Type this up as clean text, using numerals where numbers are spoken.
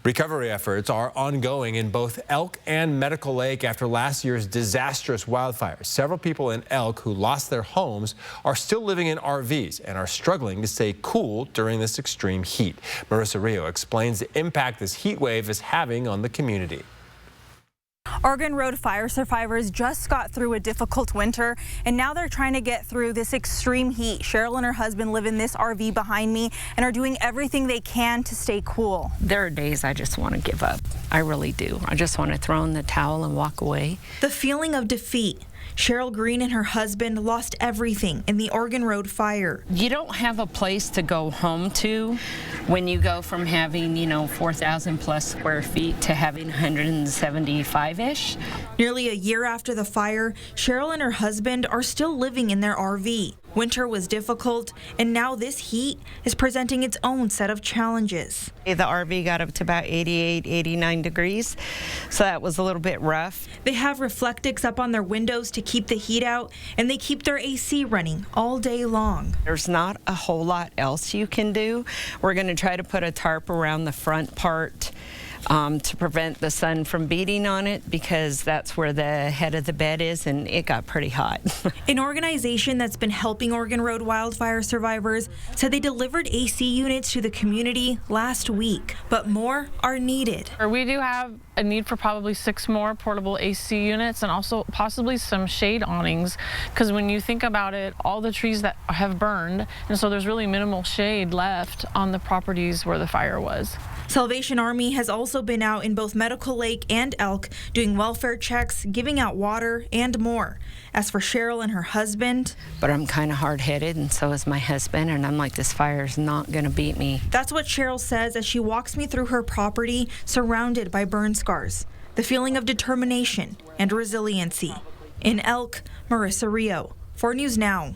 Recovery efforts are ongoing in both Elk and Medical Lake after last year's disastrous wildfires. Several people in Elk who lost their homes are still living in RVs and are struggling to stay cool during this extreme heat. Marissa Rio explains the impact this heat wave is having on the community. Oregon Road fire survivors just got through a difficult winter, and now they're trying to get through this extreme heat. Cheryl and her husband live in this RV behind me and are doing everything they can to stay cool. There are days I just want to give up. I really do. I just want to throw in the towel and walk away. The feeling of defeat. Cheryl Green and her husband lost everything in the Oregon Road fire. You don't have a place to go home to when you go from having, 4,000 plus square feet to having 175-ish. Nearly a year after the fire, Cheryl and her husband are still living in their RV. Winter was difficult, and now this heat is presenting its own set of challenges. The RV got up to about 88, 89 degrees, so that was a little bit rough. They have reflectix up on their windows to keep the heat out, and they keep their AC running all day long. There's not a whole lot else you can do. We're going to try to put a tarp around the front part to prevent the sun from beating on it, because that's where the head of the bed is, and it got pretty hot. An organization that's been helping Oregon Road wildfire survivors said they delivered AC units to the community last week, but more are needed. We do have a need for probably 6 more portable AC units and also possibly some shade awnings, because when you think about it, all the trees that have burned, and so there's really minimal shade left on the properties where the fire was. Salvation Army has also been out in both Medical Lake and Elk doing welfare checks, giving out water, and more. As for Cheryl and her husband, but I'm kind of hard-headed, and so is my husband, and I'm like, this fire is not going to beat me. That's what Cheryl says as she walks me through her property surrounded by burn scars. The feeling of determination and resiliency. In Elk, Marissa Rio, 4 News Now.